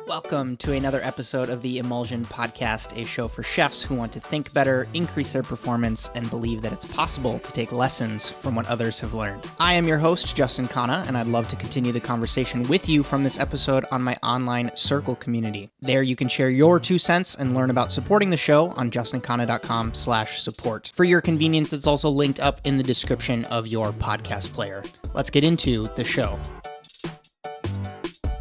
Welcome to another episode of the Emulsion podcast, a show for chefs who want to think better, increase their performance, and believe that it's possible to take lessons from what others have learned. I am your host, Justin Khanna, and I'd love to continue the conversation with you from this episode on my online Circle community. There you can share your 2 cents and learn about supporting the show on justinkhanna.com/support. For your convenience, it's also linked up in the description of your podcast player. Let's get into the show.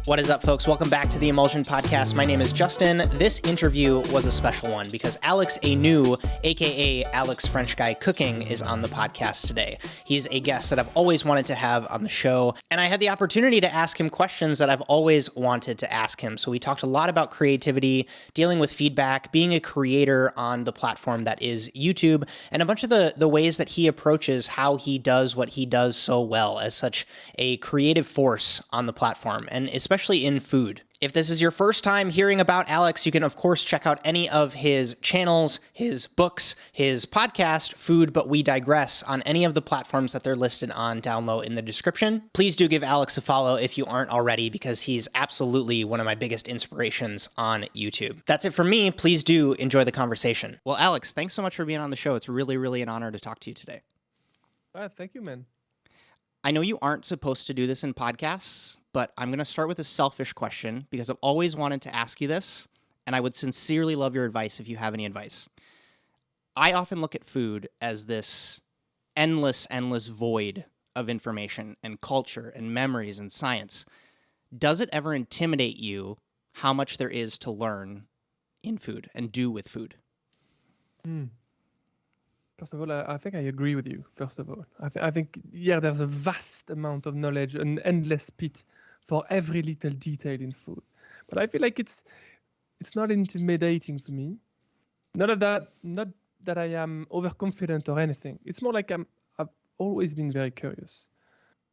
What is up, folks? Welcome back to the Emulsion podcast. My name is Justin. This interview was a special one because Alex Aïnouz, aka Alex French Guy Cooking, is on the podcast today. He's a guest that I've always wanted to have on the show, and I had the opportunity to ask him questions that I've always wanted to ask him. So we talked a lot about creativity, dealing with feedback, being a creator on the platform that is YouTube, and a bunch of the ways that he approaches how he does what he does so well as such a creative force on the platform, and especially in food. If this is your first time hearing about Alex, you can of course check out any of his channels, his books, his podcast, Food But We Digress, on any of the platforms that they're listed on down low in the description. Please do give Alex a follow if you aren't already, because he's absolutely one of my biggest inspirations on YouTube. That's it for me. Please do enjoy the conversation. Well, Alex, thanks so much for being on the show. It's really an honor to talk to you today. Thank you, man. I know you aren't supposed to do this in podcasts, but I'm going to start with a selfish question because I've always wanted to ask you this, and I would sincerely love your advice if you have any advice. I often look at food as this endless void of information and culture and memories and science. Does it ever intimidate you how much there is to learn in food and do with food? First of all, I think I agree with you, first of all. I think, there's a vast amount of knowledge, an endless pit for every little detail in food. But I feel like it's not intimidating for me. Not that I am overconfident or anything. It's more like I've always been very curious.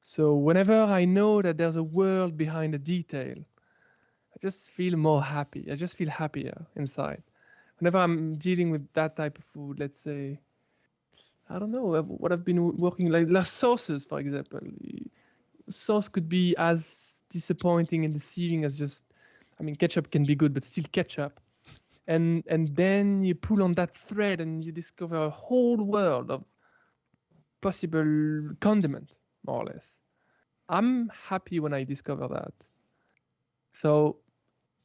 So whenever I know that there's a world behind a detail, I just feel more happy. I just feel happier inside. Whenever I'm dealing with that type of food, let's say, I don't know, what I've been working like sauces, for example. Sauce could be as disappointing and deceiving as ketchup can be good, but still ketchup. And then you pull on that thread and you discover a whole world of possible condiment, more or less. I'm happy when I discover that. So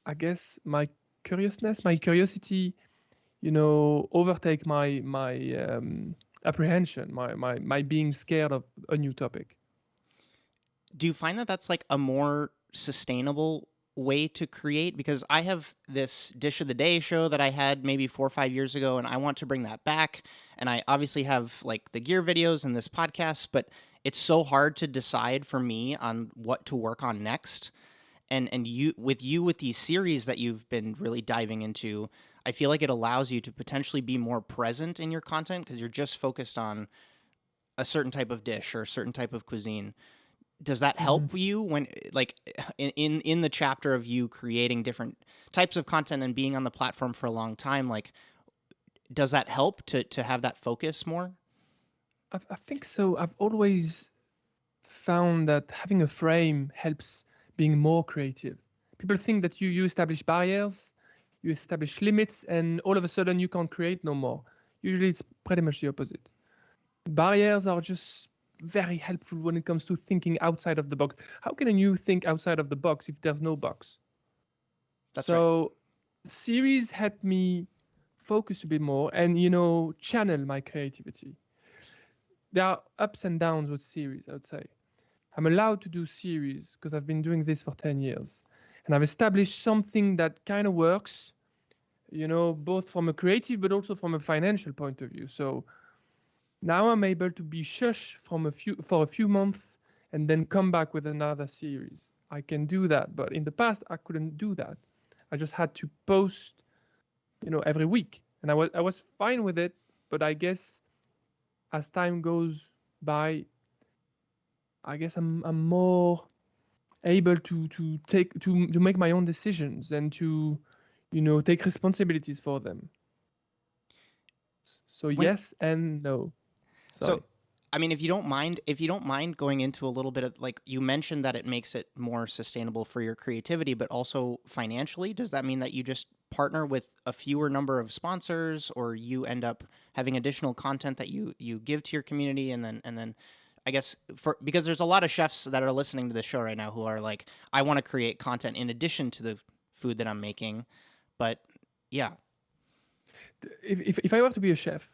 I guess my curiosity, overtake my apprehension, my being scared of a new topic. Do you find that that's like a more sustainable way to create? Because I have this Dish of the Day show that I had maybe 4 or 5 years ago, and I want to bring that back. And I obviously have like the gear videos and this podcast, but it's so hard to decide for me on what to work on next. And with these series that you've been really diving into, I feel like it allows you to potentially be more present in your content because you're just focused on a certain type of dish or a certain type of cuisine. Does that help you when, like, in the chapter of you creating different types of content and being on the platform for a long time, like, does that help to have that focus more? I think so. I've always found that having a frame helps being more creative. People think that you establish barriers, you establish limits, and all of a sudden you can't create no more. Usually it's pretty much the opposite. Barriers are just very helpful when it comes to thinking outside of the box. How can you think outside of the box if there's no box? That's right. Series help me focus a bit more and, channel my creativity. There are ups and downs with series, I would say. I'm allowed to do series because I've been doing this for 10 years. And I've established something that kind of works, both from a creative but also from a financial point of view. So now I'm able to be shush for a few months and then come back with another series. I can do that, but in the past I couldn't do that. I just had to post, every week, and I was fine with it. But I guess as time goes by, I guess I'm more able to make my own decisions and to take responsibilities for them. So yes and no. Sorry. So I mean, if you don't mind going into a little bit of, like, you mentioned that it makes it more sustainable for your creativity, but also financially. Does that mean that you just partner with a fewer number of sponsors, or you end up having additional content that you give to your community, and then I guess because there's a lot of chefs that are listening to this show right now who are like, I want to create content in addition to the food that I'm making, but yeah. If I were to be a chef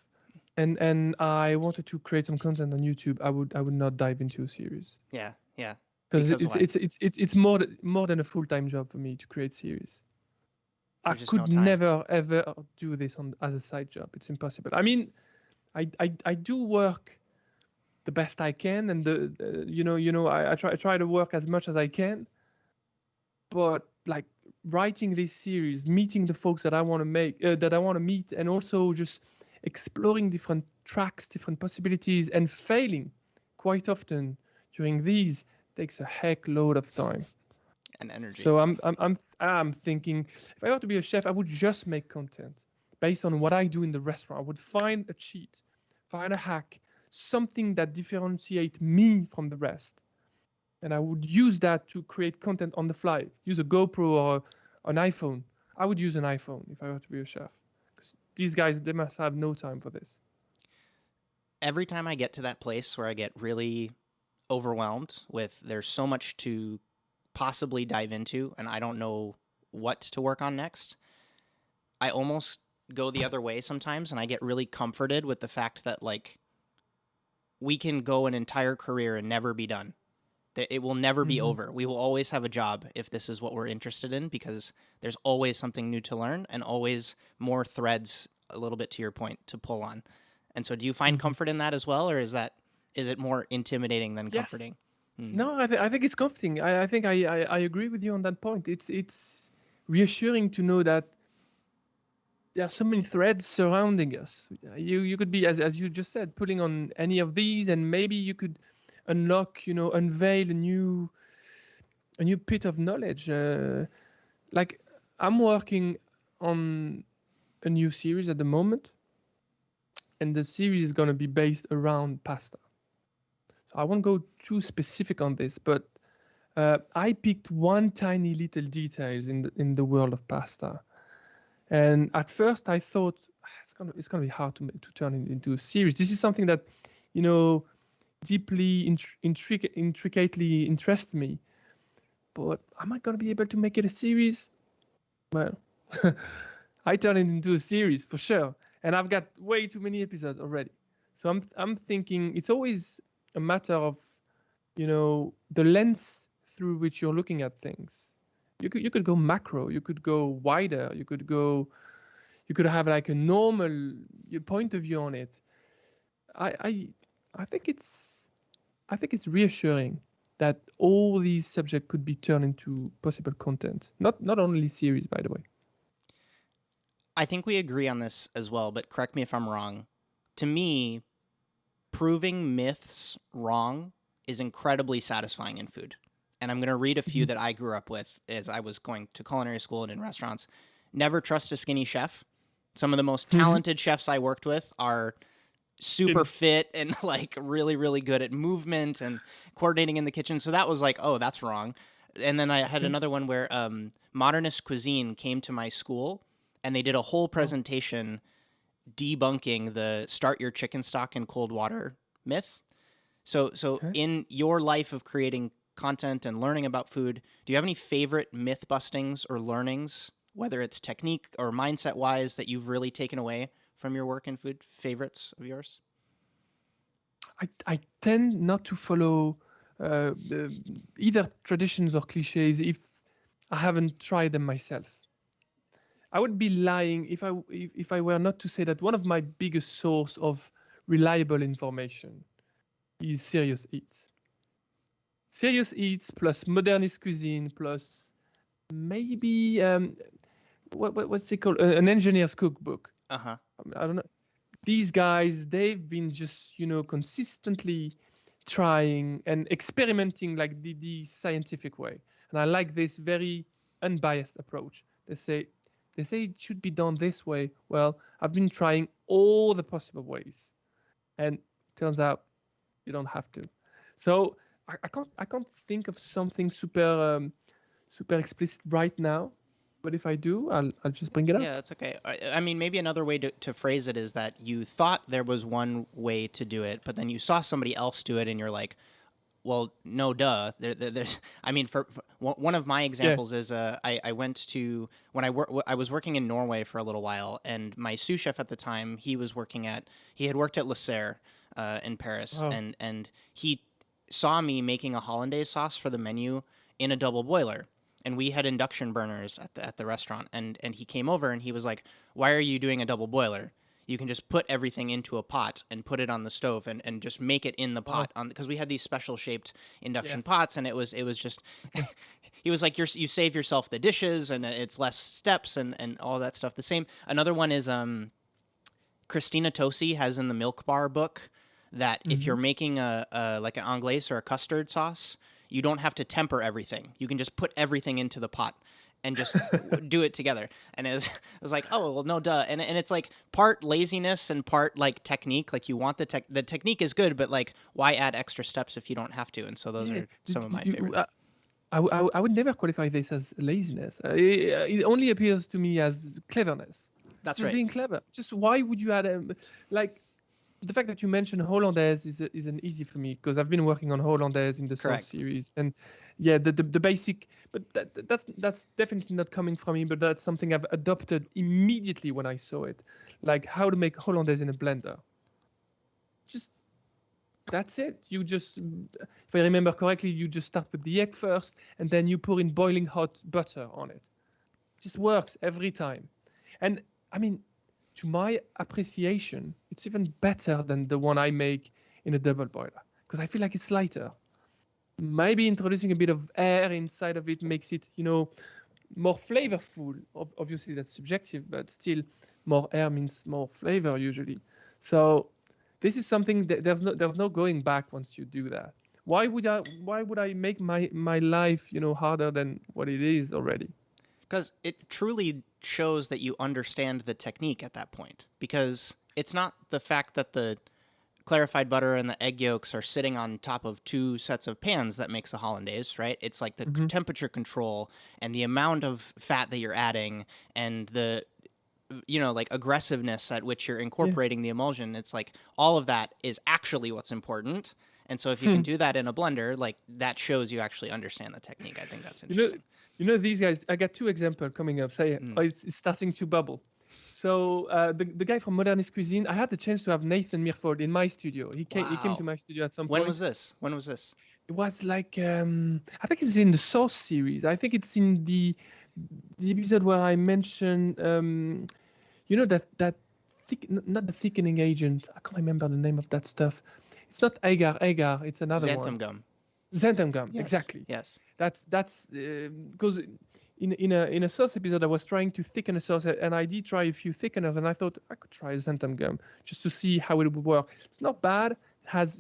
and I wanted to create some content on YouTube, I would not dive into a series. Yeah. Because Because why? it's more than a full-time job for me to create series. I There's just no could time. never ever do this as a side job. It's impossible. I mean, I do work the best I can, and I try to work as much as I can. But like writing this series, meeting the folks that I want to meet, and also just exploring different tracks, different possibilities, and failing quite often during these takes a heck load of time. And energy. So I'm thinking, if I were to be a chef, I would just make content based on what I do in the restaurant. I would find a cheat, find a hack, something that differentiates me from the rest, and I would use that to create content on the fly. Use a GoPro or an iPhone. I would use an iPhone if I were to be a chef, because these guys, they must have no time for this. Every time I get to that place where I get really overwhelmed with there's so much to possibly dive into and I don't know what to work on next, I almost go the other way sometimes, and I get really comforted with the fact that, like, we can go an entire career and never be done. That it will never be over. We will always have a job if this is what we're interested in, because there's always something new to learn and always more threads, a little bit to your point, to pull on. And so do you find comfort in that as well, or is it more intimidating than comforting? No, I think it's comforting. I think I agree with you on that point. It's reassuring to know that there are so many threads surrounding us. You could be, as you just said, pulling on any of these, and maybe you could unlock, unveil a new pit of knowledge. Like, I'm working on a new series at the moment, and the series is going to be based around pasta. So I won't go too specific on this, but I picked one tiny little details in the world of pasta. And at first I thought it's gonna be hard to turn it into a series. This is something that, deeply intricately interests me. But am I gonna be able to make it a series? Well, I turn it into a series for sure, and I've got way too many episodes already. So I'm thinking it's always a matter of, the lens through which you're looking at things. You could go macro, you could go wider, you could have like a normal point of view on it. I think it's reassuring that all these subjects could be turned into possible content. Not only series, by the way. I think we agree on this as well, but correct me if I'm wrong. To me, proving myths wrong is incredibly satisfying in food. And I'm going to read a few that I grew up with as I was going to culinary school and in restaurants. Never trust a skinny chef. Some of the most talented chefs I worked with are super fit and like really, really good at movement and coordinating in the kitchen. So that was like, oh, that's wrong. And then I had another one where modernist cuisine came to my school and they did a whole presentation debunking the start your chicken stock in cold water myth. So in your life of creating content and learning about food, do you have any favorite myth bustings or learnings, whether it's technique or mindset wise, that you've really taken away from your work in food? Favorites of yours? I tend not to follow either traditions or cliches if I haven't tried them myself. I would be lying if I were not to say that one of my biggest source of reliable information is Serious Eats. Serious Eats plus modernist cuisine plus maybe what's it called, an engineer's cookbook. I don't know. These guys, they've been just consistently trying and experimenting like the scientific way, and I like this very unbiased approach. They say it should be done this way. Well, I've been trying all the possible ways, and turns out You don't have to. So I can't think of something super explicit right now. But if I do, I'll just bring it up. Yeah, that's okay. I mean, maybe another way to phrase it is that you thought there was one way to do it, but then you saw somebody else do it, and you're like, well, no, duh. There's, I mean, for one of my Yeah. examples is I went to when I was working in Norway for a little while, and my sous chef at the time he had worked at Le Serre in Paris, Oh. and he saw me making a hollandaise sauce for the menu in a double boiler. And we had induction burners at the restaurant, and he came over and he was like, "Why are you doing a double boiler? You can just put everything into a pot and put it on the stove and just make it in the pot on because we had these special shaped induction pots, and it was just." He was like, you save yourself the dishes, and it's less steps and all that stuff. The same. Another one is Christina Tosi has in the Milk Bar book that if you're making a like an anglaise or a custard sauce, you don't have to temper everything. You can just put everything into the pot and just do it together. And it was like, oh, well, no, duh. And it's like part laziness and part like technique. Like you want the technique is good, but like why add extra steps if you don't have to? And so those are some of my favorites. I would never qualify this as laziness. It only appears to me as cleverness. That's just right. being clever. Just why would you add like the fact that you mentioned hollandaise is an easy for me because I've been working on hollandaise in the sauce series, and yeah, the basic. But that's definitely not coming from me. But that's something I've adopted immediately when I saw it, like how to make hollandaise in a blender. Just that's it. You just, if I remember correctly, you just start with the egg first, and then you pour in boiling hot butter on it. Just works every time, and I mean, to my appreciation, it's even better than the one I make in a double boiler because I feel like it's lighter. Maybe introducing a bit of air inside of it makes it, more flavorful. Obviously, that's subjective, but still, more air means more flavor usually. So this is something that there's no going back once you do that. Why would I make my life, harder than what it is already? Because it truly shows that you understand the technique at that point. Because it's not the fact that the clarified butter and the egg yolks are sitting on top of two sets of pans that makes a hollandaise, right? It's like the temperature control and the amount of fat that you're adding and the like aggressiveness at which you're incorporating the emulsion. It's like all of that is actually what's important. And so if you can do that in a blender, like that shows you actually understand the technique. I think that's interesting. These guys, I got two examples coming up. It's starting to bubble. So the guy from Modernist Cuisine, I had the chance to have Nathan Mirford in my studio. He came to my studio at some point. When was this? It was like, I think it's in the sauce series. I think it's in the episode where I mentioned, that thick, not the thickening agent. I can't remember the name of that stuff. It's not agar. It's another xanthan one. Gum. Xanthan gum. Yes. Exactly. Yes. That's because in a sauce episode I was trying to thicken a sauce, and I did try a few thickeners, and I thought I could try xanthan gum just to see how it would work. It's not bad. It has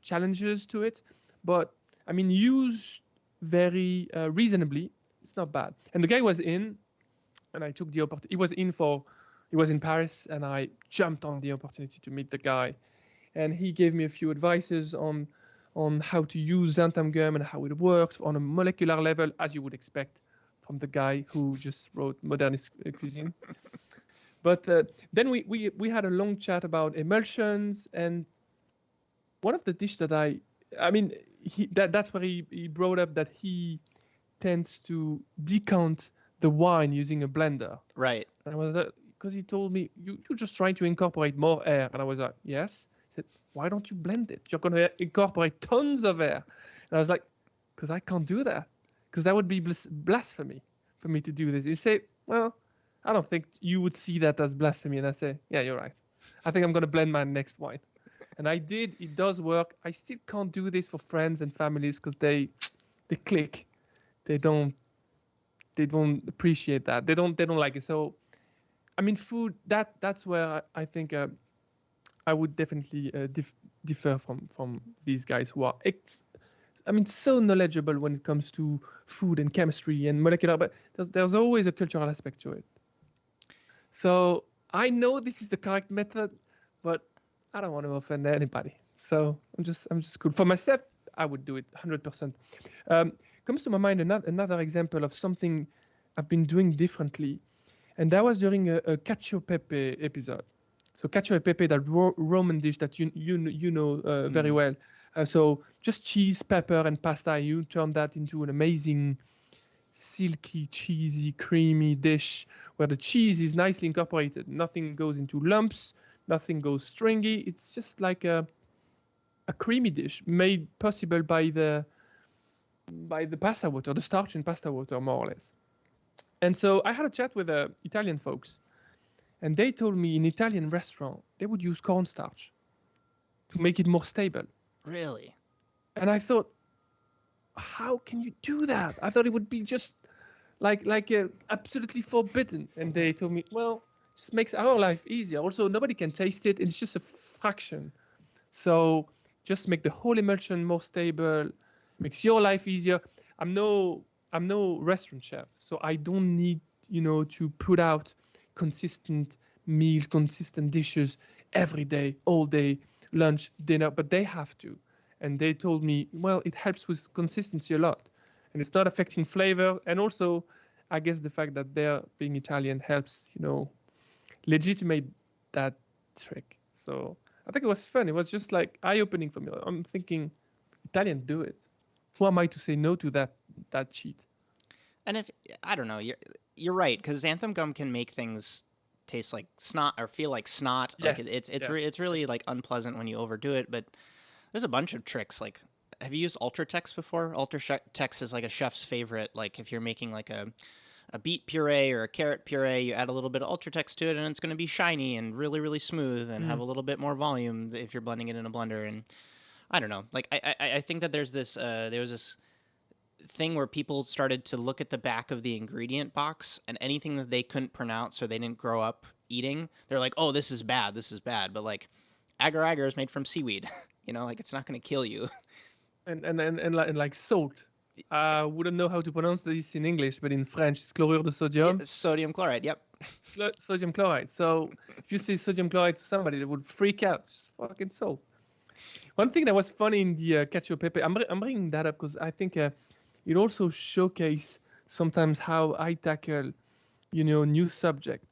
challenges to it, but I mean used very reasonably, it's not bad. And the guy was in, and I took the opportunity. He was in Paris, and I jumped on the opportunity to meet the guy, and he gave me a few advices on how to use xanthan gum and how it works on a molecular level, as you would expect from the guy who just wrote Modernist Cuisine. But then we had a long chat about emulsions, and one of the dishes that that's where he brought up that he tends to decant the wine using a blender. Right. And I was because he told me you're just trying to incorporate more air, and I was like, yes. He said, why don't you blend it? You're going to incorporate tons of air. And I was like, because I can't do that. Because that would be blasphemy for me to do this. He said, well, I don't think you would see that as blasphemy. And I say, yeah, you're right. I think I'm going to blend my next wine. And I did. It does work. I still can't do this for friends and families because they click. They don't appreciate that. They don't like it. So, I mean, food, that's where I think I would definitely differ from these guys who are, so knowledgeable when it comes to food and chemistry and molecular, but there's always a cultural aspect to it. So I know this is the correct method, but I don't want to offend anybody. So I'm just cool. For myself, I would do it 100%. Comes to my mind another example of something I've been doing differently, and that was during a cacio e pepe episode. So cacio e pepe, that Roman dish that you know very well. So just cheese, pepper, and pasta. You turn that into an amazing, silky, cheesy, creamy dish where the cheese is nicely incorporated. Nothing goes into lumps. Nothing goes stringy. It's just like a creamy dish made possible by the pasta water, the starch in pasta water, more or less. And so I had a chat with Italian folks, and they told me in Italian restaurant they would use cornstarch to make it more stable. Really? And I thought, how can you do that? I thought it would be just like absolutely forbidden. And they told me, well, it just makes our life easier. Also, nobody can taste it. It's just a fraction. So just make the whole emulsion more stable, makes your life easier. I'm no restaurant chef, so I don't need, to put out consistent meals, consistent dishes every day, all day, lunch, dinner, but they have to. And they told me, well, it helps with consistency a lot, and it's not affecting flavor. And also, I guess the fact that they're being Italian helps, legitimate that trick. So I think it was fun. It was just like eye-opening for me. I'm thinking, Italian, do it. Who am I to say no to that cheat? And if I don't know, you're right, because xanthan gum can make things taste like snot or feel like snot. Yes, Like it's yes. it's really like unpleasant when you overdo it. But there's a bunch of tricks. Like, have you used Ultratex before? Ultratex is like a chef's favorite. Like if you're making like a beet puree or a carrot puree, you add a little bit of Ultratex to it, and it's going to be shiny and really, really smooth and have a little bit more volume if you're blending it in a blender. And I don't know. Like I think that there was this thing where people started to look at the back of the ingredient box, and anything that they couldn't pronounce or they didn't grow up eating, they're like, oh, this is bad. But like agar-agar is made from seaweed. Like it's not going to kill you. And like salt. I wouldn't know how to pronounce this in English, but in French, it's chlorure de sodium. Yeah, sodium chloride, yep. Sodium chloride. So if you say sodium chloride to somebody, they would freak out. It's fucking salt. One thing that was funny in the cacio e pepe, I'm bringing that up because I think it also showcases sometimes how I tackle, new subject.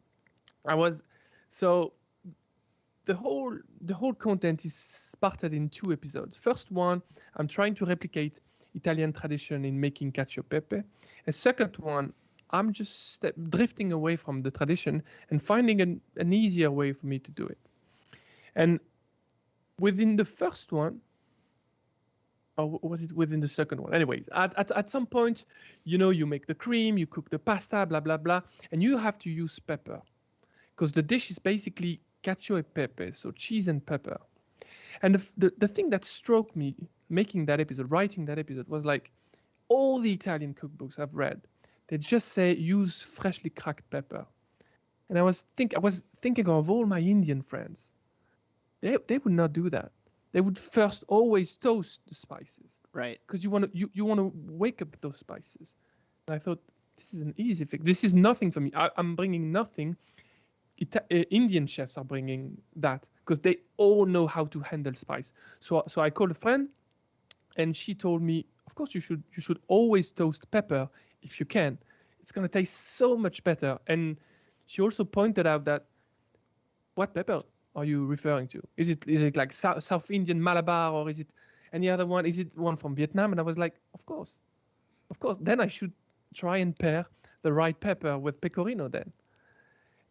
The whole content is started in 2 episodes. First one, I'm trying to replicate Italian tradition in making cacio e pepe. And second one, I'm just drifting away from the tradition and finding an easier way for me to do it. And within the first one, or was it within the second one? Anyways, at some point, you make the cream, you cook the pasta, blah, blah, blah, and you have to use pepper because the dish is basically cacio e pepe, so cheese and pepper. And the thing that struck me making that episode, writing that episode, was like all the Italian cookbooks I've read, they just say use freshly cracked pepper. And I was thinking of all my Indian friends. They would not do that. They would first always toast the spices, right? Because you want to wake up those spices. And I thought, this is an easy fix. This is nothing for me. I'm bringing nothing. Indian chefs are bringing that because they all know how to handle spice. So I called a friend, and she told me, of course you should always toast pepper if you can. It's gonna taste so much better. And she also pointed out that what pepper are you referring to? Is it like South Indian Malabar, or is it any other one? Is it one from Vietnam? And I was like, of course. Then I should try and pair the right pepper with pecorino then.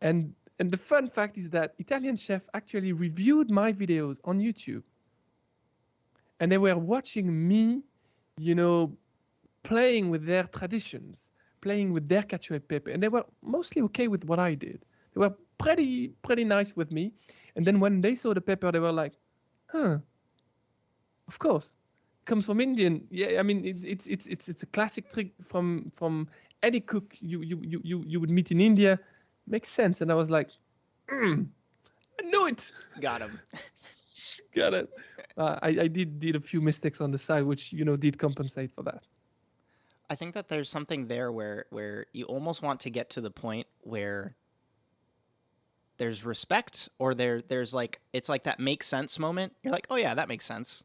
And the fun fact is that Italian chefs actually reviewed my videos on YouTube, and they were watching me, playing with their traditions, playing with their cacio e pepe, and they were mostly okay with what I did. They were pretty nice with me. And then when they saw the pepper, they were like, huh, of course, comes from Indian. Yeah, I mean, it's a classic trick from any cook you would meet in India. Makes sense. And I was like, I knew it. Got him. Got it. I did a few mistakes on the side, which, did compensate for that. I think that there's something there where you almost want to get to the point where there's respect, or there's like, it's like that makes sense moment. You're like, oh yeah, that makes sense.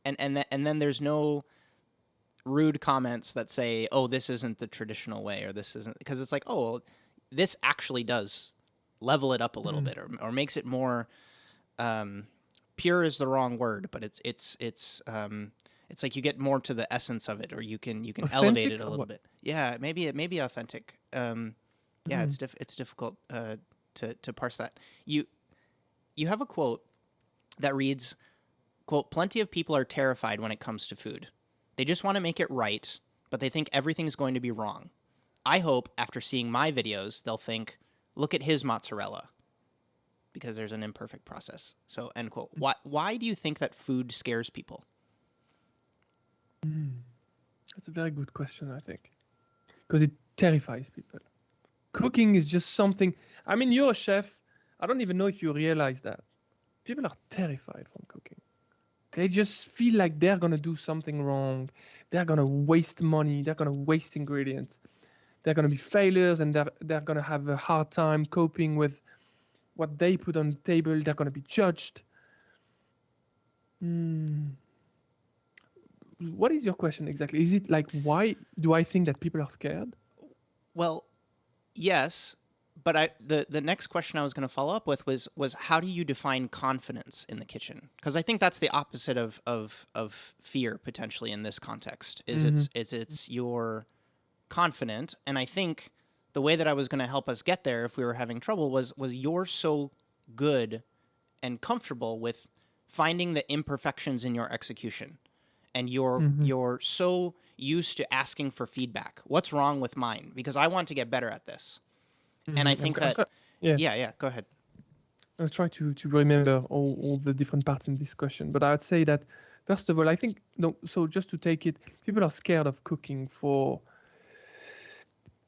And then there's no rude comments that say, oh, this isn't the traditional way, or this isn't, because it's like, oh, well, this actually does level it up a little bit, or makes it more, pure is the wrong word, but it's like you get more to the essence of it, or you can Authentic elevate it a or little what? bit. Yeah, maybe authentic. Yeah, it's difficult to parse that. You have a quote that reads, quote, "Plenty of people are terrified when it comes to food. They just want to make it right, but they think everything's going to be wrong. I hope after seeing my videos, they'll think, look at his mozzarella, because there's an imperfect process." So, end quote. Why do you think that food scares people? That's a very good question, I think, because it terrifies people. Cooking is just something. I mean, you're a chef. I don't even know if you realize that. People are terrified from cooking. They just feel like they're going to do something wrong. They're going to waste money. They're going to waste ingredients. They're going to be failures, and they're going to have a hard time coping with what they put on the table. They're going to be judged. What is your question exactly? Is it like, why do I think that people are scared? Well, yes, but the next question I was going to follow up with was how do you define confidence in the kitchen? Because I think that's the opposite of fear potentially in this context. It's you're confident, and I think the way that I was going to help us get there if we were having trouble was you're so good and comfortable with finding the imperfections in your execution, and you're so used to asking for feedback. What's wrong with mine? Because I want to get better at this. And I think yeah, go ahead. I'll try to remember all the different parts in this question. But I would say that, first of all, I think, no, so just to take it, people are scared of cooking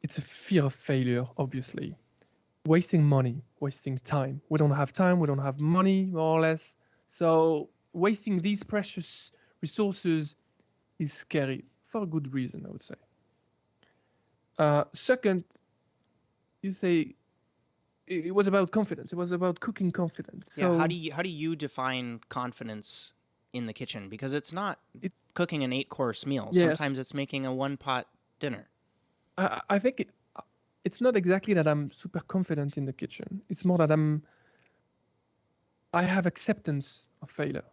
it's a fear of failure, obviously. Wasting money, wasting time. We don't have time, we don't have money, more or less. So wasting these precious resources is scary, for a good reason, I would say. Second, you say it was about confidence. It was about cooking confidence. Yeah, So how do you define confidence in the kitchen? Because it's not cooking an 8-course meal. Yes. Sometimes it's making a 1-pot dinner. I think it's not exactly that I'm super confident in the kitchen. It's more that I have acceptance of failure.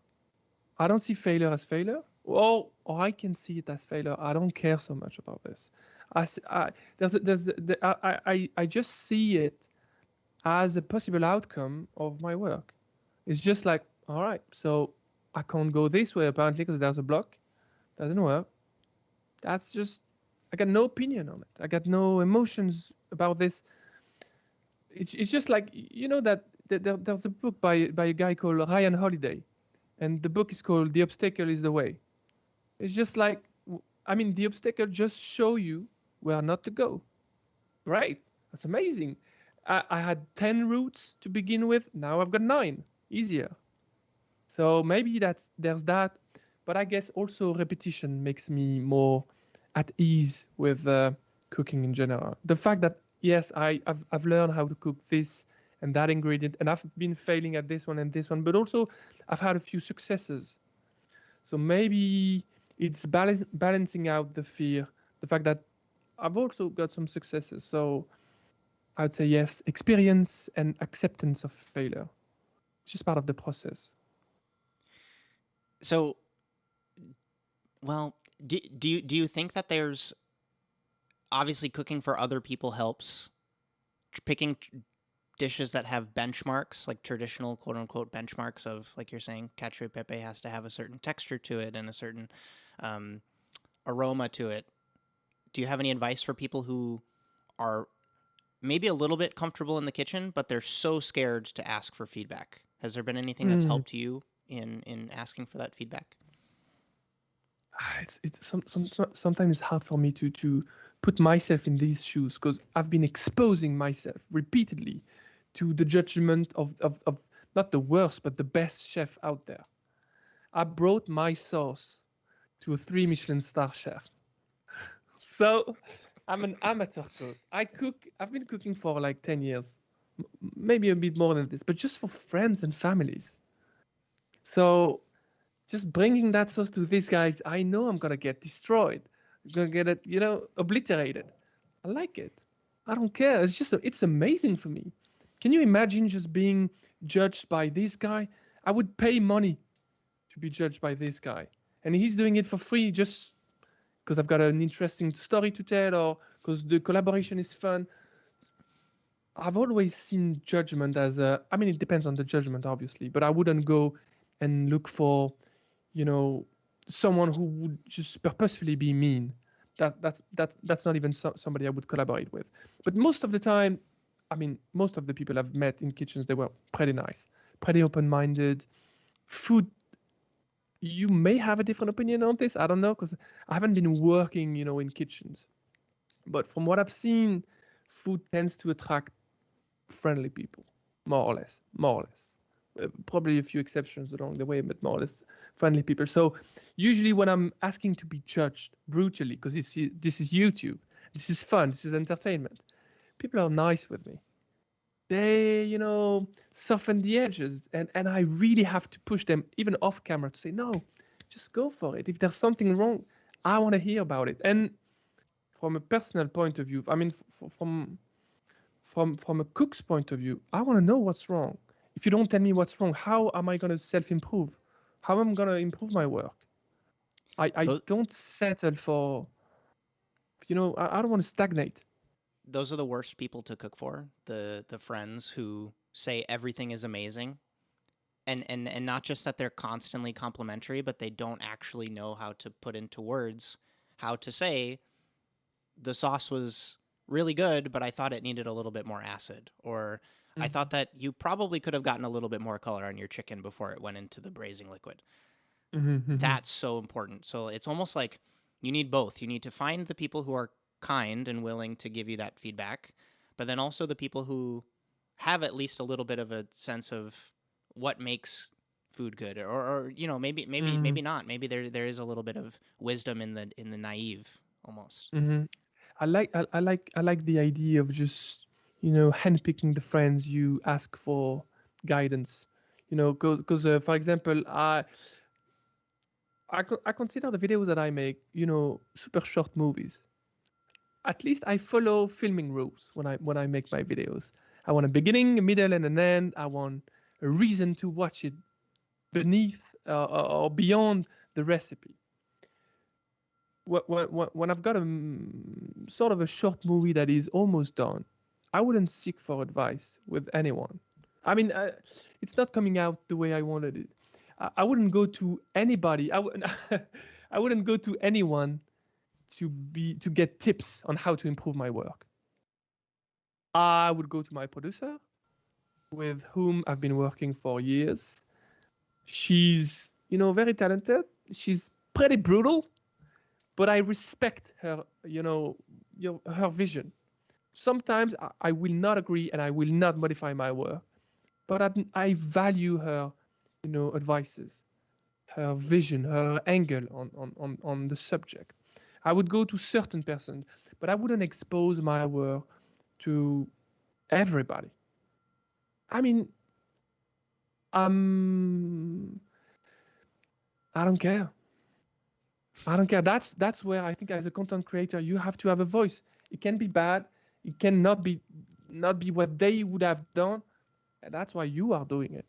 I don't see failure as failure, or I can see it as failure. I don't care so much about this. I just see it as a possible outcome of my work. It's just like, all right, so I can't go this way apparently because there's a block. Doesn't work. That's just, I got no opinion on it. I got no emotions about this. It's just like, you know, that there's a book by a guy called Ryan Holiday, and the book is called The Obstacle is the Way. It's just like, I mean, the obstacle just show you where not to go. Right? That's amazing. I had 10 routes to begin with. Now I've got 9. Easier. So maybe there's that. But I guess also repetition makes me more at ease with cooking in general. The fact that, yes, I've learned how to cook this and that ingredient, and I've been failing at this one and this one, but also I've had a few successes. So maybe it's balancing out the fear, the fact that I've also got some successes. So I would say yes, experience and acceptance of failure. It's just part of the process. So, well, do you think that there's, obviously cooking for other people helps, picking dishes that have benchmarks, like traditional quote unquote benchmarks of, like you're saying, cacio e pepe has to have a certain texture to it and a certain aroma to it. Do you have any advice for people who are maybe a little bit comfortable in the kitchen, but they're so scared to ask for feedback? Has there been anything that's helped you in asking for that feedback? Sometimes it's hard for me to put myself in these shoes, because I've been exposing myself repeatedly to the judgment of not the worst, but the best chef out there. I brought my sauce to a 3 Michelin-starred chef. So I'm an amateur cook. I've been cooking for like 10 years. maybe a bit more than this, but just for friends and families. So just bringing that sauce to these guys, I know I'm gonna get destroyed. I'm gonna get it, obliterated. I like it. I don't care. It's amazing for me. Can you imagine just being judged by this guy? I would pay money to be judged by this guy, and he's doing it for free just because I've got an interesting story to tell, or because the collaboration is fun. I've always seen judgment as it depends on the judgment, obviously, but I wouldn't go and look for, someone who would just purposefully be mean. That's not even somebody I would collaborate with. But most of the time, most of the people I've met in kitchens, they were pretty nice, pretty open-minded. Food, you may have a different opinion on this. I don't know, because I haven't been working, in kitchens. But from what I've seen, food tends to attract friendly people, more or less. Probably a few exceptions along the way, but more or less friendly people. So usually when I'm asking to be judged brutally, because this is YouTube, this is fun, this is entertainment, people are nice with me. They, soften the edges, and I really have to push them even off camera to say, no, just go for it. If there's something wrong, I want to hear about it. And from a personal point of view, from a cook's point of view, I want to know what's wrong. If you don't tell me what's wrong, how am I going to self-improve? How am I going to improve my work? I don't settle for, I don't want to stagnate. Those are the worst people to cook for, the friends who say everything is amazing. And not just that they're constantly complimentary, but they don't actually know how to put into words how to say the sauce was really good, but I thought it needed a little bit more acid, or I thought that you probably could have gotten a little bit more color on your chicken before it went into the braising liquid. That's so important. So it's almost like you need both. You need to find the people who are kind and willing to give you that feedback, but then also the people who have at least a little bit of a sense of what makes food good, or maybe not. Maybe there is a little bit of wisdom in the naive almost. I like the idea of just handpicking the friends you ask for guidance. Because for example, I consider the videos that I make, super short movies. At least I follow filming rules when I make my videos. I want a beginning, a middle, and an end. I want a reason to watch it beneath or beyond the recipe. When I've got a sort of a short movie that is almost done, I wouldn't seek for advice with anyone. It's not coming out the way I wanted it. I wouldn't go to anybody. I wouldn't go to anyone to get tips on how to improve my work. I would go to my producer, with whom I've been working for years. She's, very talented. She's pretty brutal, but I respect her, her vision. Sometimes I will not agree and I will not modify my work, but I value her, advices, her vision, her angle on the subject. I would go to certain persons, but I wouldn't expose my work to everybody. I don't care. That's where I think as a content creator, you have to have a voice. It can be bad. It cannot be what they would have done. And that's why you are doing it.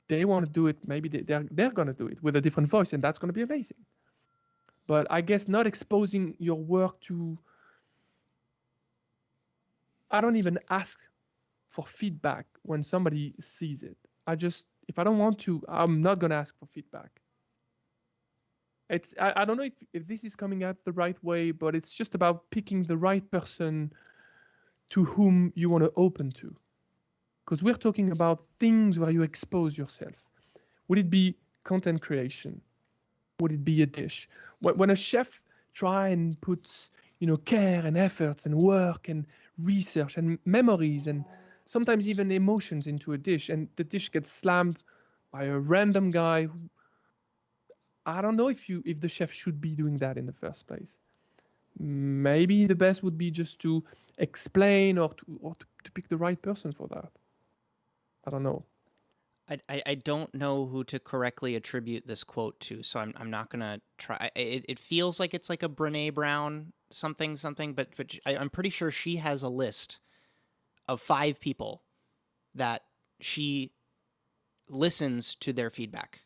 They want to do it. Maybe they're going to do it with a different voice, and that's going to be amazing. But I guess not exposing your work to, I don't even ask for feedback when somebody sees it. If I don't want to, I'm not going to ask for feedback. I don't know if this is coming out the right way, but it's just about picking the right person to whom you want to open to. Because we're talking about things where you expose yourself. Would it be content creation? Would it be a dish? When a chef try and puts, care and efforts and work and research and memories and sometimes even emotions into a dish, and the dish gets slammed by a random guy I don't know if the chef should be doing that in the first place. maybe the best would be just to explain or to pick the right person for that. I don't know. I don't know who to correctly attribute this quote to, so I'm not gonna try. It feels like it's like a Brene Brown something, but I'm pretty sure she has a list of 5 people that she listens to their feedback.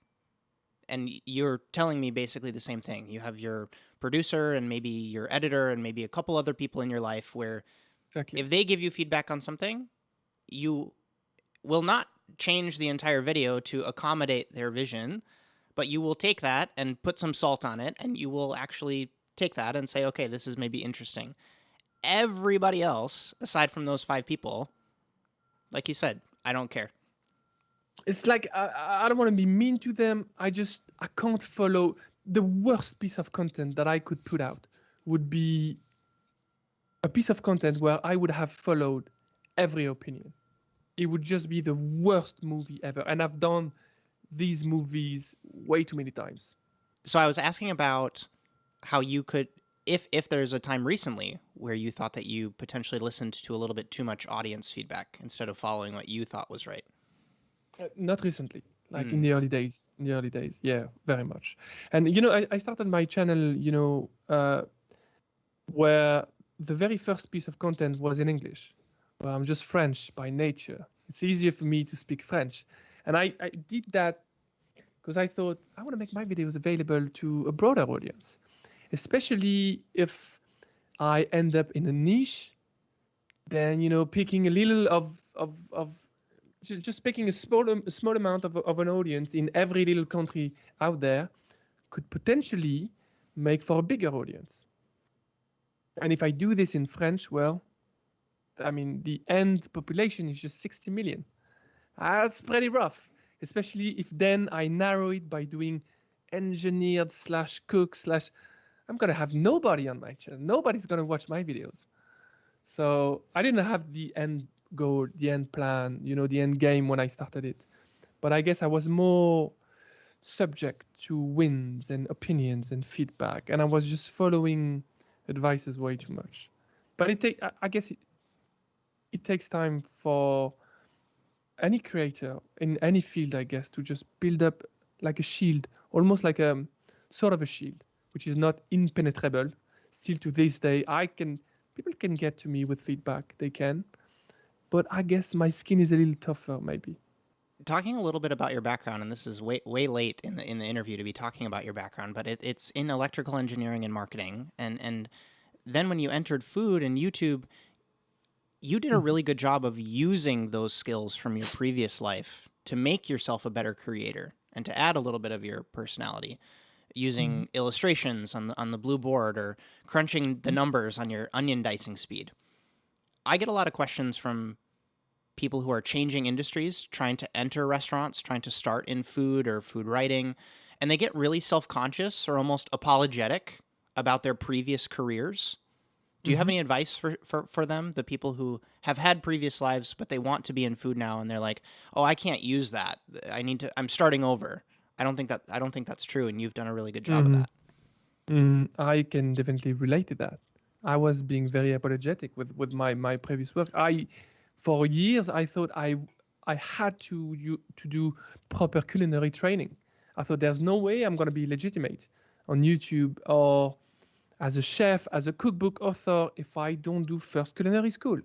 And you're telling me basically the same thing. You have your producer and maybe your editor and maybe a couple other people in your life where Exactly. if they give you feedback on something, you will not change the entire video to accommodate their vision, but you will take that and put some salt on it, and you will actually take that and say, okay, this is maybe interesting. Everybody else, aside from those 5 people, like you said, I don't care. It's like I don't want to be mean to them. I can't follow. The worst piece of content that I could put out would be a piece of content where I would have followed every opinion. It would just be the worst movie ever. And I've done these movies way too many times. So I was asking about how you could, if there's a time recently where you thought that you potentially listened to a little bit too much audience feedback instead of following what you thought was right. Not recently, like in the early days. Yeah, very much. And, I started my channel, where the very first piece of content was in English. Well, I'm just French by nature. It's easier for me to speak French. And I did that because I thought I want to make my videos available to a broader audience, especially if I end up in a niche, then, picking a little of just picking a small amount of an audience in every little country out there could potentially make for a bigger audience. And if I do this in French, well, I mean, the end population is just 60 million. That's pretty rough, especially if then I narrow it by doing engineered / cook / I'm going to have nobody on my channel. Nobody's going to watch my videos. So I didn't have the end goal, the end plan, the end game when I started it. But I guess I was more subject to winds and opinions and feedback. And I was just following advices way too much. But I guess it takes time for any creator in any field, I guess, to just build up like a shield, almost like a sort of a shield, which is not impenetrable. Still to this day, people can get to me with feedback, they can, but I guess my skin is a little tougher, maybe. Talking a little bit about your background, and this is way late in the interview to be talking about your background, but it's in electrical engineering and marketing, and then when you entered food and YouTube, you did a really good job of using those skills from your previous life to make yourself a better creator and to add a little bit of your personality, using illustrations on the blue board or crunching the numbers on your onion dicing speed. I get a lot of questions from people who are changing industries, trying to enter restaurants, trying to start in food or food writing, and they get really self-conscious or almost apologetic about their previous careers. Do you have any advice for them, the people who have had previous lives, but they want to be in food now, and they're like, "Oh, I can't use that. I'm starting over." I don't think that's true, and you've done a really good job of that. I can definitely relate to that. I was being very apologetic with my previous work. For years, I thought I had to do proper culinary training. I thought there's no way I'm going to be legitimate on YouTube or as a chef, as a cookbook author, if I don't do first culinary school.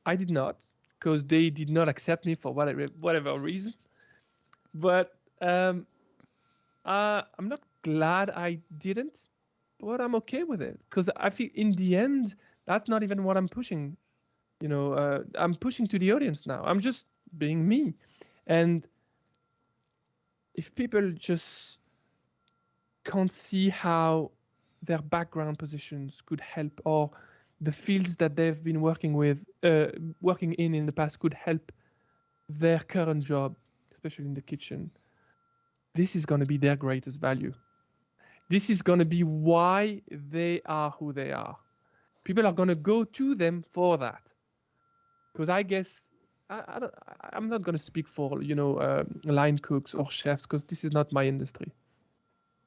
I did not, because they did not accept me for whatever reason. But I'm not glad I didn't, but I'm okay with it, because I feel in the end, that's not even what I'm pushing. I'm pushing to the audience now. I'm just being me. And if people just can't see how their background positions could help, or the fields that they've been working in the past could help their current job, especially in the kitchen, this is going to be their greatest value. This is going to be why they are who they are. People are going to go to them for that. Because I guess I'm not going to speak for line cooks or chefs, because this is not my industry.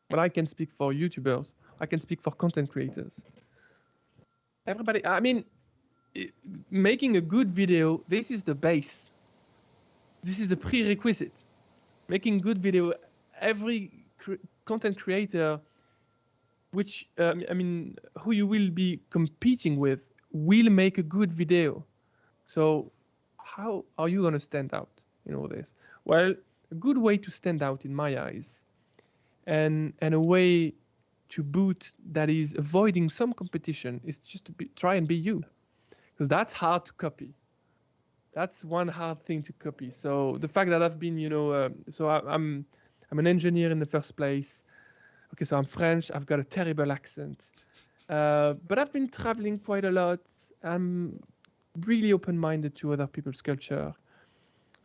but I can speak for YouTubers. I can speak for content creators. Everybody, I mean, making a good video, this is the base. This is the prerequisite. Making good video, every content creator, which who you will be competing with, will make a good video. So how are you going to stand out in all this? Well, a good way to stand out in my eyes, and a way to boot that is avoiding some competition, is just to try and be you, because that's hard to copy. That's one hard thing to copy. So the fact that I've been, I'm an engineer in the first place. Okay, so I'm French. I've got a terrible accent, but I've been traveling quite a lot. I'm really open-minded to other people's culture.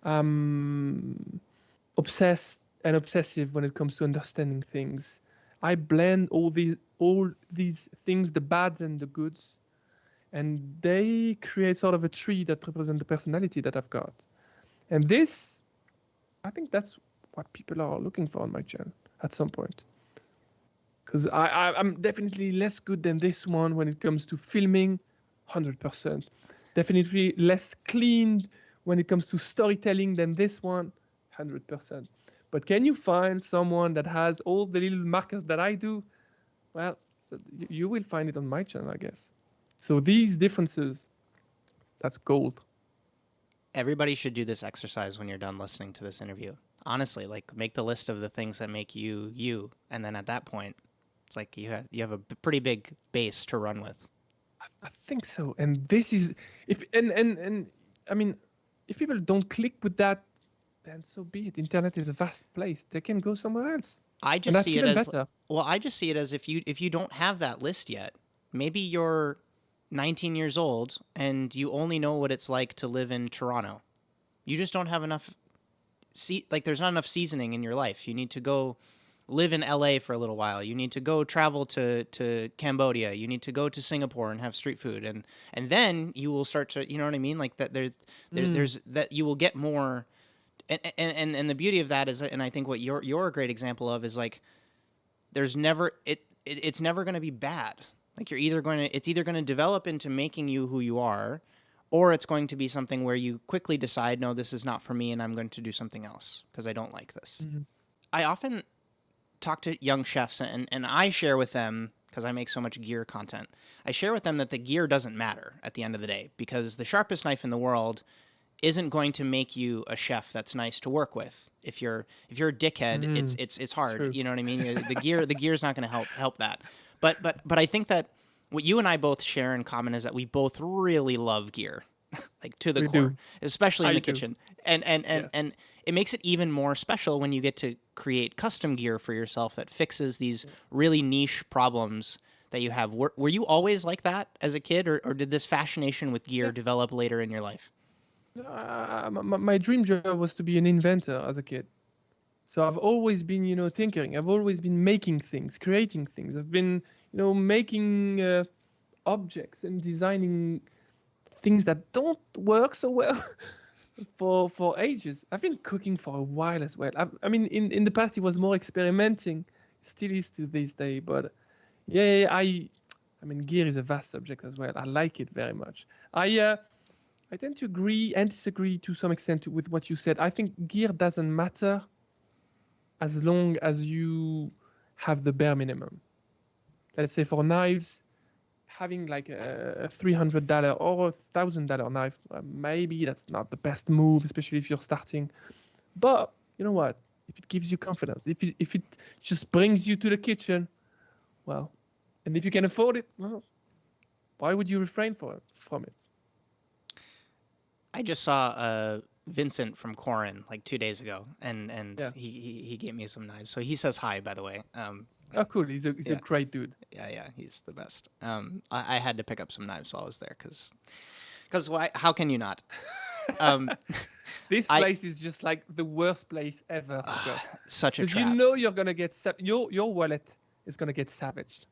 I'm obsessed and obsessive when it comes to understanding things. I blend all these things, the bad and the goods, and they create sort of a tree that represents the personality that I've got. And this, I think that's what people are looking for on my channel at some point. Because I'm definitely less good than this one when it comes to filming, 100%. Definitely less cleaned when it comes to storytelling than this one, 100%. But can you find someone that has all the little markers that I do? Well, you will find it on my channel, I guess. So these differences, that's gold. Everybody should do this exercise when you're done listening to this interview. Honestly, like, make the list of the things that make you you, and then at that point, it's like you have a pretty big base to run with. I think so. And this is, if people don't click with that, then so be it. Internet is a vast place. They can go somewhere else. I just see it as better. Well, I just see it as if you don't have that list yet. Maybe you're 19 years old and you only know what it's like to live in Toronto. You just don't have enough there's not enough seasoning in your life. You need to go live in LA for a little while. You need to go travel to Cambodia. You need to go to Singapore and have street food, and then you will start to, you know what I mean? Like that there's that you will get more. And the beauty of that is, and I think what you're a great example of is, like, there's never it's never going to be bad. Like, it's either going to develop into making you who you are, or it's going to be something where you quickly decide, no, this is not for me, and I'm going to do something else because I don't like this. Mm-hmm. I often talk to young chefs, and I share with them, because I make so much gear content, I share with them that the gear doesn't matter at the end of the day, because the sharpest knife in the world isn't going to make you a chef that's nice to work with. If you're a dickhead, it's hard. True. You know what I mean? The gear's not going to help that. But I think that what you and I both share in common is that we both really love gear, like to the core, especially in the kitchen. And it makes it even more special when you get to create custom gear for yourself that fixes these really niche problems that you have. Were you always like that as a kid, or did this fascination with gear develop later in your life? My dream job was to be an inventor as a kid. So I've always been, tinkering. I've always been making things, creating things. I've been, making objects and designing things that don't work so well for ages. I've been cooking for a while as well. In the past it was more experimenting. It still is to this day. But gear is a vast subject as well. I like it very much. I tend to agree and disagree to some extent with what you said. I think gear doesn't matter as long as you have the bare minimum. Let's say for knives, having like a $300 or $1,000 knife, maybe that's not the best move, especially if you're starting. But you know what? If it gives you confidence, if it just brings you to the kitchen, well, and if you can afford it, well, why would you refrain from it? I just saw Vincent from Corin like 2 days ago, and yes. he gave me some knives. So he says hi, by the way. Oh, cool. He's a great dude. Yeah, he's the best. I had to pick up some knives while I was there because why? How can you not? This place is just like the worst place ever to go. Such a trap. Because you're gonna get your wallet is gonna get savaged.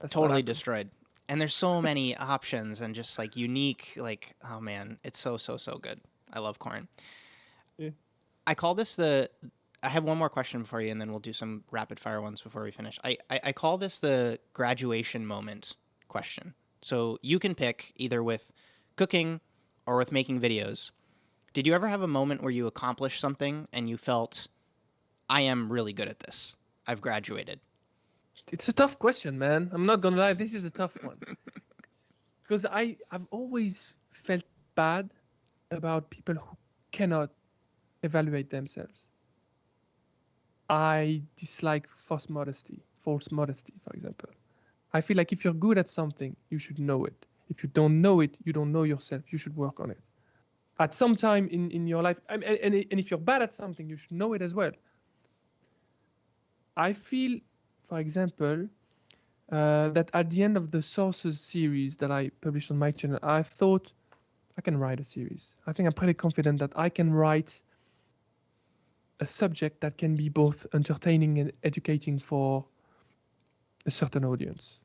That's totally destroyed. And there's so many options and just like unique, like, oh man, it's so good. I love Corin. Yeah. I call this I have one more question for you, and then we'll do some rapid fire ones before we finish. I call this the graduation moment question. So you can pick either with cooking or with making videos. Did you ever have a moment where you accomplished something and you felt, I am really good at this. I've graduated? It's a tough question, man. I'm not gonna lie. This is a tough one. Because I've always felt bad about people who cannot evaluate themselves. I dislike false modesty, for example. I feel like if you're good at something, you should know it. If you don't know it, you don't know yourself. You should work on it. At some time in your life, and if you're bad at something, you should know it as well. I feel, for example, that at the end of the Sources series that I published on my channel, I thought I can write a series. I think I'm pretty confident that I can write a subject that can be both entertaining and educating for a certain audience.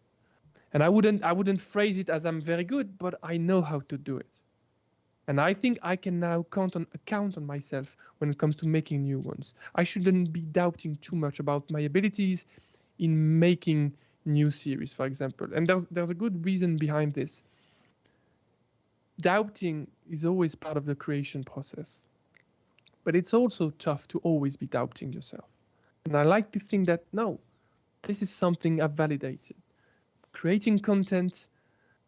And I wouldn't phrase it as I'm very good, but I know how to do it. And I think I can now count on myself when it comes to making new ones. I shouldn't be doubting too much about my abilities in making new series, for example. And there's a good reason behind this. Doubting is always part of the creation process. But it's also tough to always be doubting yourself. And I like to think that, no, this is something I've validated. Creating content,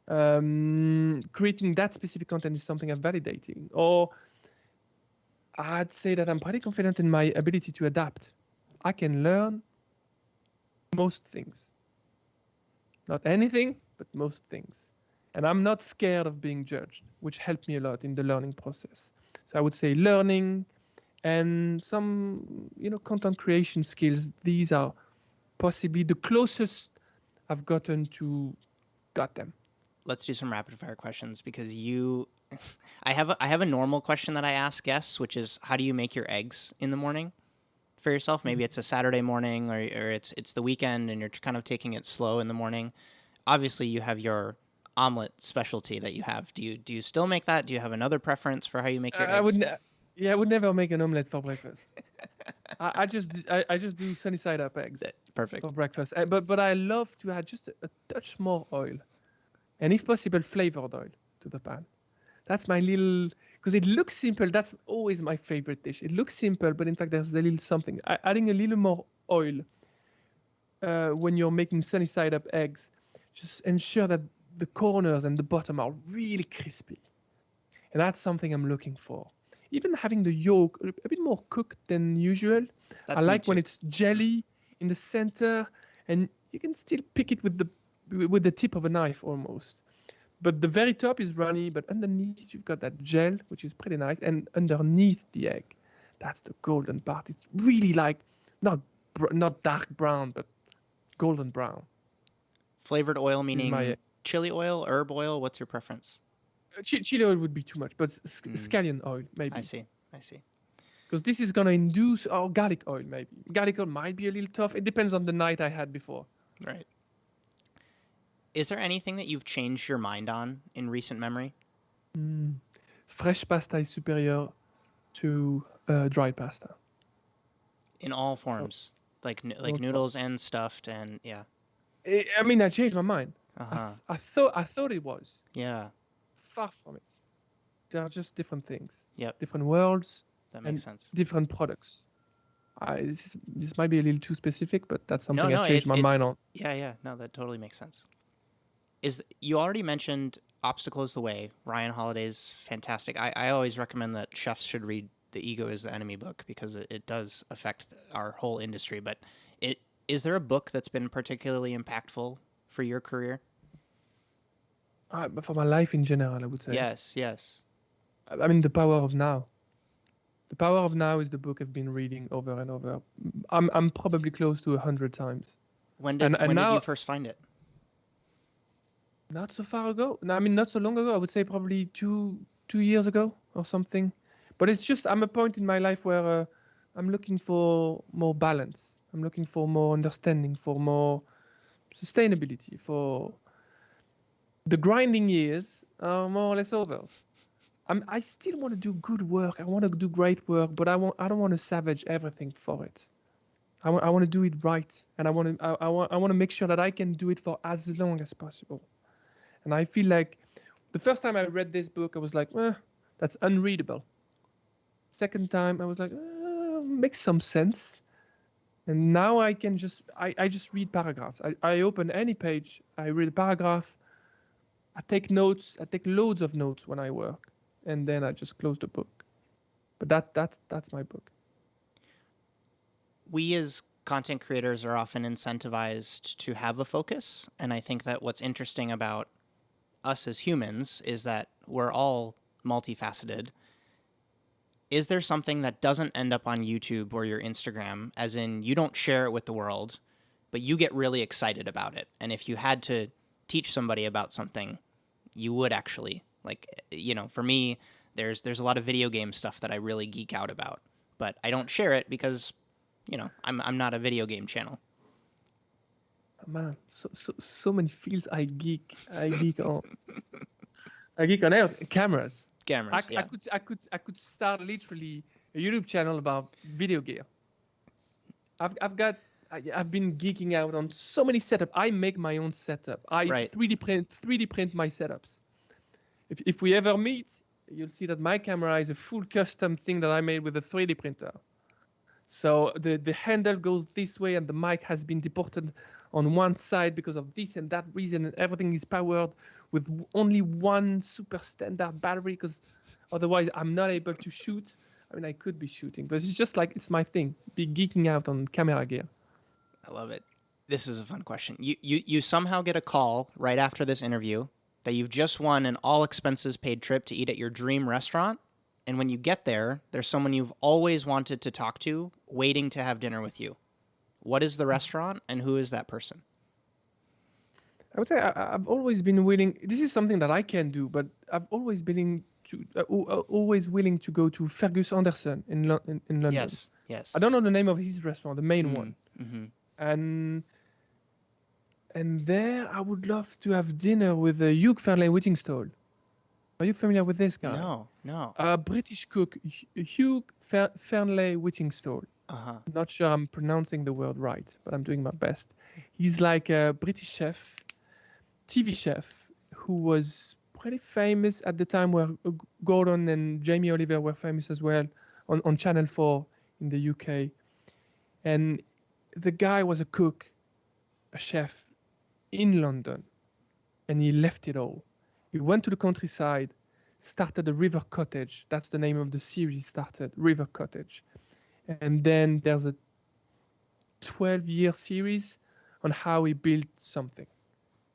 creating that specific content is something I'm validating. Or I'd say that I'm pretty confident in my ability to adapt. I can learn most things. Not anything, but most things. And I'm not scared of being judged, which helped me a lot in the learning process. So I would say learning and some, content creation skills. These are possibly the closest I've gotten to got them. Let's do some rapid fire questions because I have a normal question that I ask guests, which is how do you make your eggs in the morning for yourself? Maybe it's a Saturday morning or it's the weekend and you're kind of taking it slow in the morning. Obviously, you have your omelet specialty that you have. Do you still make that? Do you have another preference for how you make your eggs? I would never make an omelette for breakfast. I just do sunny side up eggs. Perfect. For breakfast. But I love to add just a touch more oil, and if possible, flavored oil to the pan. That's my little, because it looks simple. That's always my favorite dish. It looks simple, but in fact, there's a little something. Adding a little more oil when you're making sunny side up eggs, just ensure that the corners and the bottom are really crispy, and that's something I'm looking for. Even having the yolk a bit more cooked than usual. I like when it's jelly in the center, and you can still pick it with the tip of a knife almost. But the very top is runny, but underneath you've got that gel, which is pretty nice. And underneath the egg, that's the golden part. It's really like not dark brown, but golden brown. Flavored oil meaning chili oil, herb oil. What's your preference? Chili oil would be too much, but scallion oil maybe. I see. Because this is going to induce, or garlic oil maybe. Garlic oil might be a little tough. It depends on the night I had before. Right. Is there anything that you've changed your mind on in recent memory? Fresh pasta is superior to dried pasta. In all forms, so, like noodles and stuffed, and yeah. I changed my mind. Uh-huh. I thought it was. Yeah. Far from it. They are just different things. Yep. Different worlds. That makes sense. Different products. This might be a little too specific, but that's something I changed my mind on. Yeah. No, that totally makes sense. You already mentioned Obstacle is the Way. Ryan Holiday's fantastic. I always recommend that chefs should read The Ego is the Enemy book because it does affect our whole industry. But is there a book that's been particularly impactful for your career? But for my life in general, I would say. Yes. The Power of Now. The Power of Now is the book I've been reading over and over. I'm probably close to 100 times. When did you first find it? Not so far ago. Not so long ago. I would say probably two years ago or something. But it's just I'm a point in my life where I'm looking for more balance. I'm looking for more understanding, for more sustainability, for the grinding years are more or less over. I still want to do good work. I want to do great work, but I don't want to savage everything for it. I want to do it right, and I want to make sure that I can do it for as long as possible. And I feel like the first time I read this book, I was like, that's unreadable. Second time, I was like, makes some sense. And now I can I just read paragraphs. I open any page, I read a paragraph, I take notes, I take loads of notes when I work, and then I just close the book. But that's my book. We as content creators are often incentivized to have a focus, and I think that what's interesting about us as humans is that we're all multifaceted. Is there something that doesn't end up on YouTube or your Instagram, as in you don't share it with the world, but you get really excited about it? And if you had to teach somebody about something, you would actually, like, for me, there's a lot of video game stuff that I really geek out about, but I don't share it because, I'm not a video game channel. Man, so many fields I geek on. I geek on cameras. Yeah. I could start literally a YouTube channel about video gear. I've been geeking out on so many setups. I make my own setup. I 3D print my setups. If we ever meet, you'll see that my camera is a full custom thing that I made with a 3D printer. So the handle goes this way, and the mic has been deported on one side because of this and that reason, and everything is powered with only one super standard battery, because otherwise I'm not able to shoot. I mean, I could be shooting, but it's just like, it's my thing, be geeking out on camera gear. I love it. This is a fun question. You somehow get a call right after this interview that you've just won an all expenses paid trip to eat at your dream restaurant. And when you get there, there's someone you've always wanted to talk to waiting to have dinner with you. What is the restaurant, and who is that person? I would say I've always been willing. This is something that I can do, but I've always been always willing to go to Fergus Anderson in London. Yes. I don't know the name of his restaurant, the main one. Mm-hmm. And there I would love to have dinner with Hugh Fearnley-Whittingstall. Are you familiar with this guy? No. A British cook, Hugh Fearnley-Whittingstall. I'm not sure I'm pronouncing the word right, but I'm doing my best. He's like a British chef, TV chef, who was pretty famous at the time where Gordon and Jamie Oliver were famous as well on Channel 4 in the UK. And the guy was a cook, a chef in London, and he left it all. He went to the countryside, started a river cottage. That's the name of the series started, River Cottage. And then there's a 12-year series on how he built something.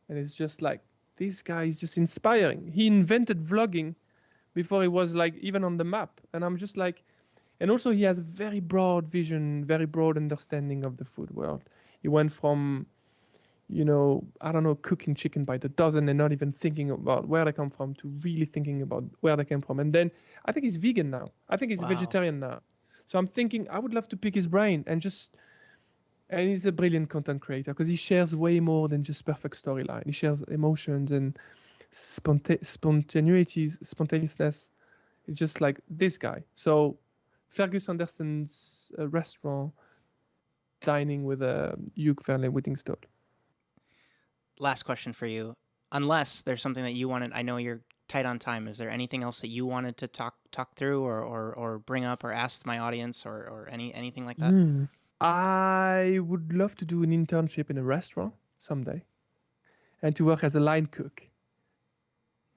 And it's just like, this guy is just inspiring. He invented vlogging before he was like even on the map. And I'm just like, and also he has a very broad vision, very broad understanding of the food world. He went from, cooking chicken by the dozen and not even thinking about where they come from, to really thinking about where they came from. And then I think he's vegan now. I think he's vegetarian now. So I'm thinking I would love to pick his brain and he's a brilliant content creator because he shares way more than just perfect storyline. He shares emotions and spontaneousness. It's just like this guy. So Fergus Anderson's restaurant, dining with Hugh Fearnley-Whittingstall. Last question for you. Unless there's something that you wanted, I know you're tight on time. Is there anything else that you wanted to talk through or bring up or ask my audience or anything like that? I would love to do an internship in a restaurant someday and to work as a line cook.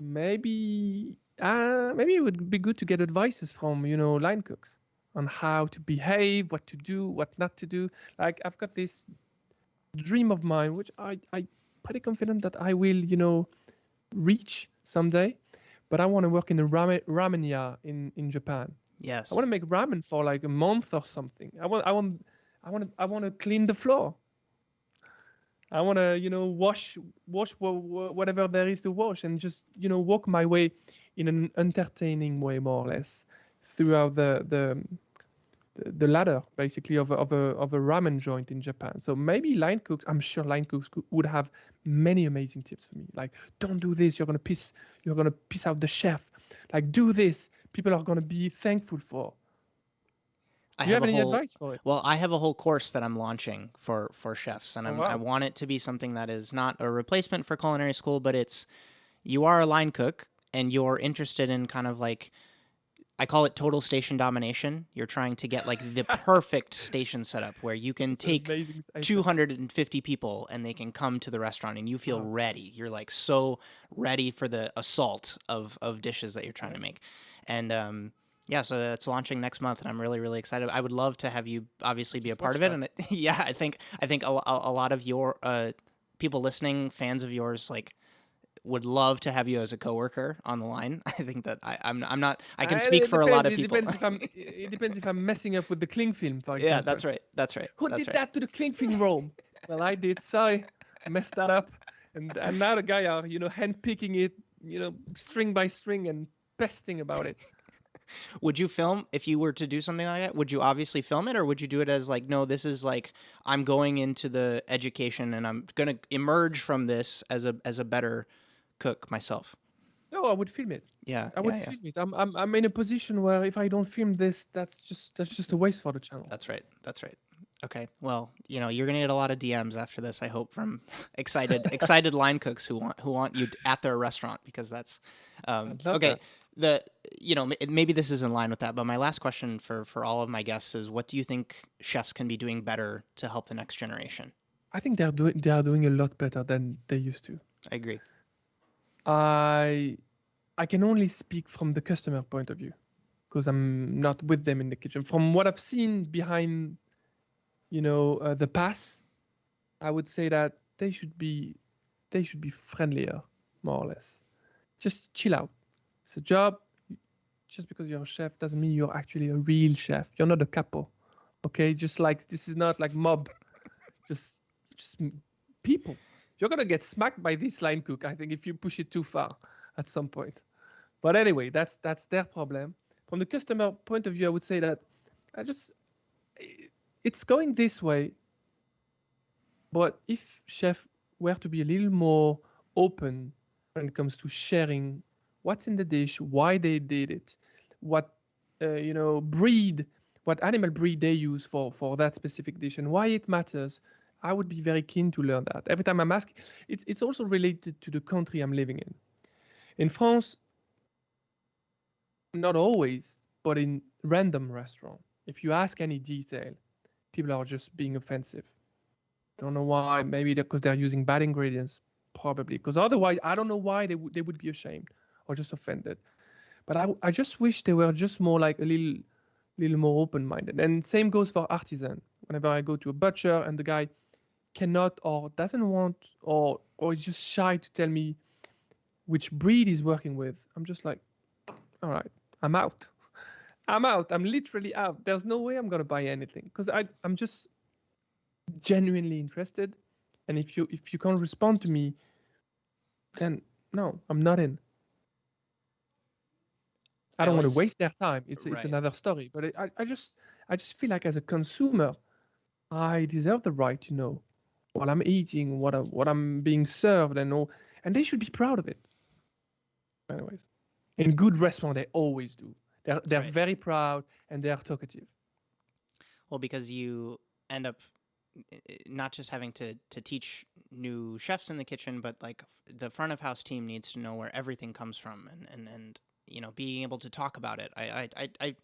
Maybe it would be good to get advices from, line cooks on how to behave, what to do, what not to do. Like, I've got this dream of mine, which I pretty confident that I will, reach someday. But I want to work in a ramen-ya in Japan. Yes. I want to make ramen for like a month or something. I want to clean the floor. I want to, wash whatever there is to wash and just, walk my way in an entertaining way, more or less, throughout the the ladder basically of a ramen joint in Japan. So maybe line cooks, I'm sure line cooks would have many amazing tips for me. Like, don't do this, you're gonna piss out the chef. Like, do this, people are gonna be thankful for. Do you have any advice for it? Well, I have a whole course that I'm launching for chefs, and I Wow. want it to be something that is not a replacement for culinary school, but you are a line cook and you're interested in kind of like, I call it total station domination. You're trying to get like the perfect station setup where you can take 250 people and they can come to the restaurant and you feel ready. You're like so ready for the assault of dishes that you're trying to make. And yeah, so that's launching next month, and I'm really, really excited. I would love to have you obviously be a part of it. And yeah, I think a lot of your people listening, fans of yours, like, would love to have you as a coworker on the line. I think that I'm not. I can speak for a lot of people. It depends if I'm messing up with the cling film, for example. Yeah, that's right. That's right. Who did that to the cling film roll? Well, I did. Sorry, I messed that up. And now the guy are handpicking it, string by string and pesting about it. Would you film if you were to do something like that? Would you obviously film it, or would you do it as like, no, this is like, I'm going into the education and I'm gonna emerge from this as a better cook myself? No, I would film it. Yeah, I would film it. I'm in a position where if I don't film this, that's just a waste for the channel. That's right. Okay. Well, you're gonna get a lot of DMs after this, I hope, from excited line cooks who want you at their restaurant, because that's okay. That. Maybe this is in line with that, but my last question for all of my guests is, what do you think chefs can be doing better to help the next generation? I think they are doing a lot better than they used to. I agree. I can only speak from the customer point of view because I'm not with them in the kitchen. From what I've seen behind, the pass, I would say that they should be friendlier, more or less. Just chill out. It's a job. Just because you're a chef doesn't mean you're actually a real chef. You're not a capo, okay? Just like, this is not like mob. Just people. You're gonna get smacked by this line cook, I think, if you push it too far at some point. But anyway, that's their problem. From the customer point of view, I would say that it's going this way. But if chefs were to be a little more open when it comes to sharing what's in the dish, why they did it, what what animal breed they use for that specific dish, and why it matters, I would be very keen to learn that. Every time I'm asking, it's also related to the country I'm living in. In France, not always, but in random restaurant, if you ask any detail, people are just being offensive. I don't know why. Maybe because they're using bad ingredients, probably. Because otherwise, I don't know why they would be ashamed or just offended. But I just wish they were just more like a little more open-minded. And same goes for artisan. Whenever I go to a butcher and the guy cannot or doesn't want or is just shy to tell me which breed he's working with, I'm just like, all right, I'm out. I'm literally out. There's no way I'm gonna buy anything because I'm just genuinely interested. And if you can't respond to me, then no, I'm not in. I don't want to waste their time. It's another story. But I just feel like as a consumer, I deserve the right to know what I'm eating, what I'm being served, and all, and they should be proud of it. Anyways, in good restaurant, they always do. They're very proud and they're talkative. Well, because you end up not just having to teach new chefs in the kitchen, but like the front of house team needs to know where everything comes from, and being able to talk about it. I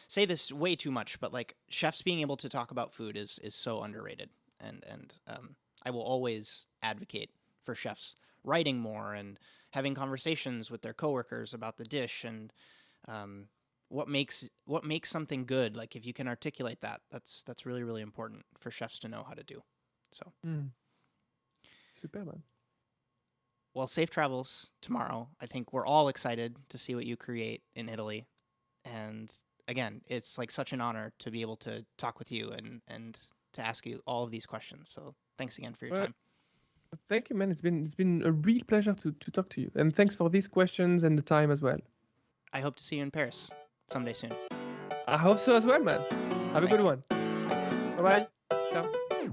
say this way too much, but like chefs being able to talk about food is so underrated, and I will always advocate for chefs writing more and having conversations with their coworkers about the dish and what makes something good. Like if you can articulate that, that's really, really important for chefs to know how to do. So super, man. Well, safe travels tomorrow. I think we're all excited to see what you create in Italy. And again, it's like such an honor to be able to talk with you and to ask you all of these questions. So thanks again for your time. Thank you, man. It's been a real pleasure to talk to you. And thanks for these questions and the time as well. I hope to see you in Paris someday soon. I hope so as well, man. Have a good one. Bye-bye. Ciao.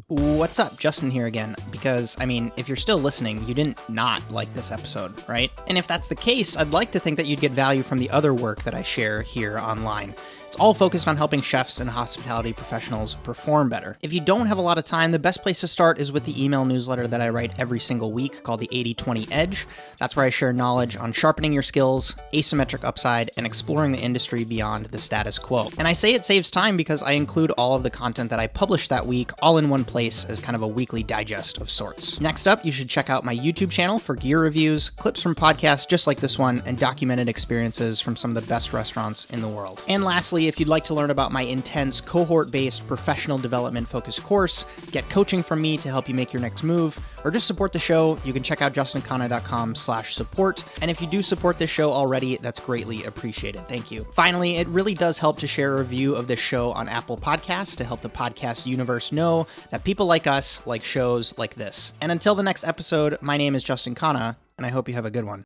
What's up? Justin here again. Because, I mean, if you're still listening, you didn't not like this episode, right? And if that's the case, I'd like to think that you'd get value from the other work that I share here online. It's all focused on helping chefs and hospitality professionals perform better. If you don't have a lot of time, the best place to start is with the email newsletter that I write every single week called the 80/20 Edge. That's where I share knowledge on sharpening your skills, asymmetric upside, and exploring the industry beyond the status quo. And I say it saves time because I include all of the content that I publish that week all in one place as kind of a weekly digest of sorts. Next up, you should check out my YouTube channel for gear reviews, clips from podcasts just like this one, and documented experiences from some of the best restaurants in the world. And lastly, if you'd like to learn about my intense cohort-based professional development-focused course, get coaching from me to help you make your next move, or just support the show, you can check out justinkhanna.com/support. And if you do support this show already, that's greatly appreciated. Thank you. Finally, it really does help to share a review of this show on Apple Podcasts to help the podcast universe know that people like us like shows like this. And until the next episode, my name is Justin Khanna, and I hope you have a good one.